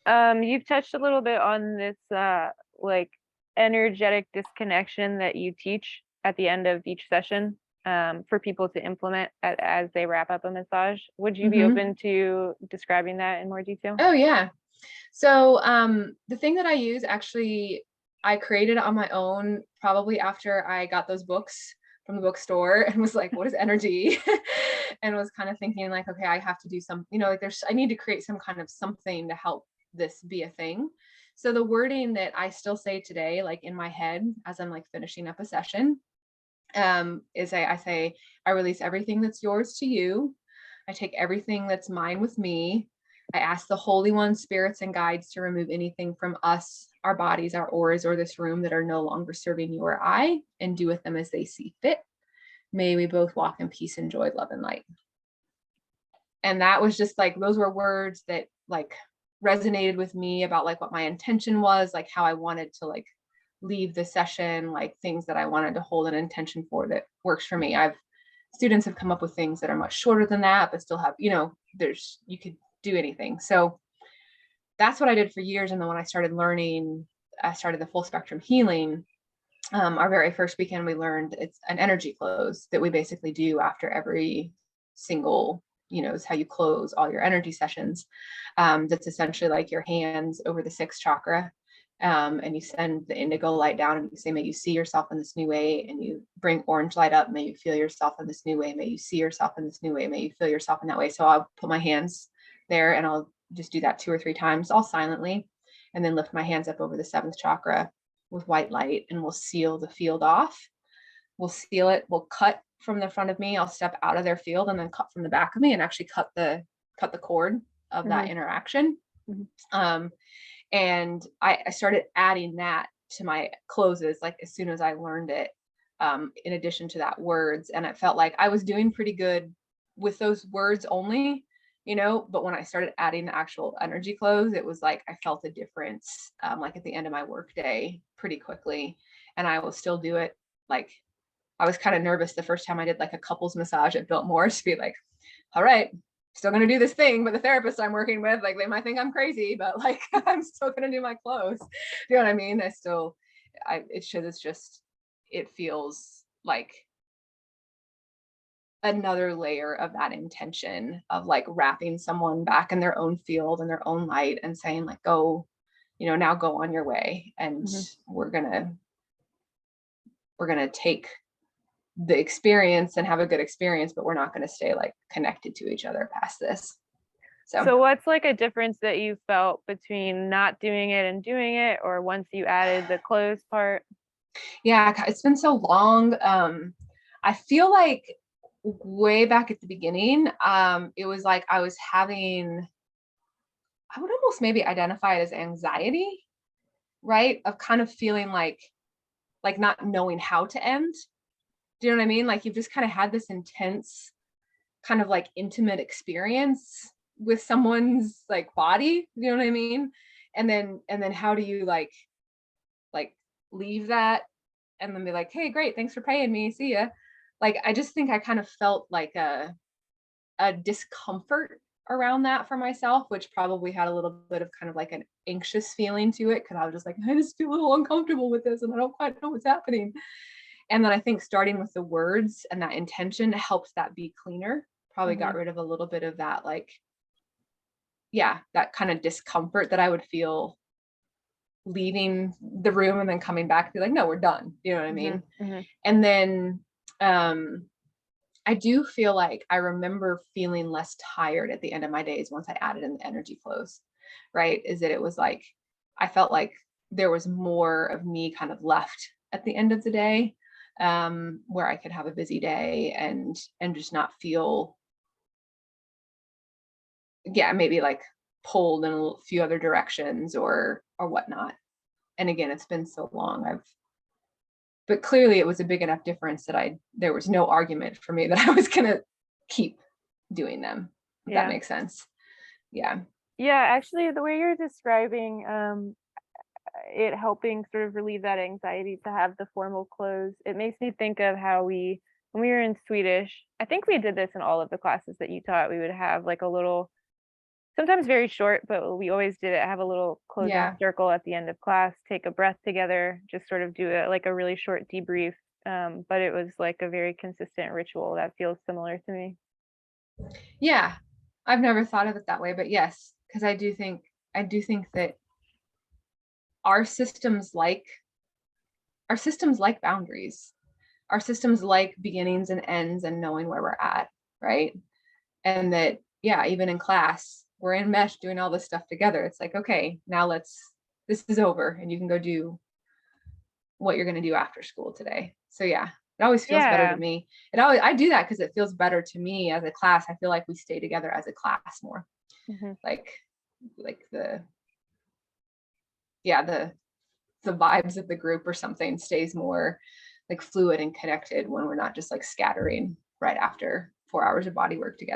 You've touched a little bit on this like energetic disconnection that you teach at the end of each session for people to implement as they wrap up a massage. Would you be open to describing that in more detail? Oh yeah. So the thing that I use, actually, I created on my own probably after I got those books from the bookstore and was like, what is energy? And was kind of thinking like, okay, I have to do some, like I need to create some kind of something to help this be a thing. So the wording that I still say today, like in my head, as I'm like finishing up a session, is I say, I release everything that's yours to you. I take everything that's mine with me. I ask the Holy Ones, spirits, and guides to remove anything from us, our bodies, our auras, or this room that are no longer serving you or I, and do with them as they see fit. May we both walk in peace and joy, love, and light. And that was just like, those were words that like resonated with me about like what my intention was, like how I wanted to like leave the session, like things that I wanted to hold an intention for that works for me. Students have come up with things that are much shorter than that, but still have, you could do anything. So that's what I did for years. And then when I started the full spectrum healing. Our very first weekend, we learned it's an energy close that we basically do after every single, is how you close all your energy sessions. That's essentially like your hands over the sixth chakra. And you send the indigo light down and you say, may you see yourself in this new way. And you bring orange light up. May you feel yourself in this new way. May you see yourself in this new way. May you feel yourself in that way. So I'll put my hands there and I'll just do that 2 or 3 times, all silently, and then lift my hands up over the seventh chakra with white light, and we'll seal the field off. We'll seal it. We'll cut from the front of me. I'll step out of their field and then cut from the back of me and actually cut the cord of that interaction. And I started adding that to my closes, like as soon as I learned it, in addition to that words. And it felt like I was doing pretty good with those words only, but when I started adding the actual energy close, it was like I felt a difference, like at the end of my work day pretty quickly. And I will still do it. Like I was kind of nervous the first time I did like a couples massage at Biltmore to be like, all right, still going to do this thing, but the therapist I'm working with, like they might think I'm crazy, but like I'm still going to do my close. You know what I mean? It feels like another layer of that intention of like wrapping someone back in their own field and their own light and saying like, go, now go on your way. And we're going to take the experience and have a good experience, but we're not going to stay like connected to each other past this. So what's like a difference that you felt between not doing it and doing it, or once you added the close part? Yeah, it's been so long. I feel like way back at the beginning, it was like I would almost maybe identify it as anxiety, right? Of kind of feeling like not knowing how to end. Do you know what I mean? Like you've just kind of had this intense kind of like intimate experience with someone's like body, you know what I mean? And then how do you like leave that and then be like, hey, great, thanks for paying me, see ya. Like I just think I kind of felt like a discomfort around that for myself, which probably had a little bit of kind of like an anxious feeling to it, because I was just like, I just feel a little uncomfortable with this and I don't quite know what's happening. And then I think starting with the words and that intention helps that be cleaner. Probably got rid of a little bit of that, like, yeah, that kind of discomfort that I would feel leaving the room and then coming back and be like, no, we're done. You know what I mean? And then I do feel like I remember feeling less tired at the end of my days once I added in the energy flows, right? Is that it was like, I felt like there was more of me kind of left at the end of the day, where I could have a busy day and just not feel, maybe like pulled in a few other directions or whatnot. And again, it's been so long. But clearly it was a big enough difference that there was no argument for me that I was going to keep doing them. If that makes sense. Yeah. Yeah. Actually, the way you're describing, it helping sort of relieve that anxiety to have the formal close, it makes me think of how when we were in Swedish, I think we did this in all of the classes that you taught, we would have like a little sometimes very short, but we always did it, have a little closing Yeah. circle at the end of class, take a breath together, just sort of do it like a really short debrief. But it was like a very consistent ritual that feels similar to me. Yeah. I've never thought of it that way, but yes, because I do think that our systems like our systems like boundaries. Our systems like beginnings and ends and knowing where we're at, right? And that, yeah, even in class, we're in mesh doing all this stuff together. It's like, okay, now this is over and you can go do what you're going to do after school today. So yeah, it always feels better to Yeah. me. I do that because it feels better to me as a class. I feel like we stay together as a class more. Hmm. Like like yeah, the vibes of the group or something stays more like fluid and connected when we're not just like scattering right after 4 hours of body work together.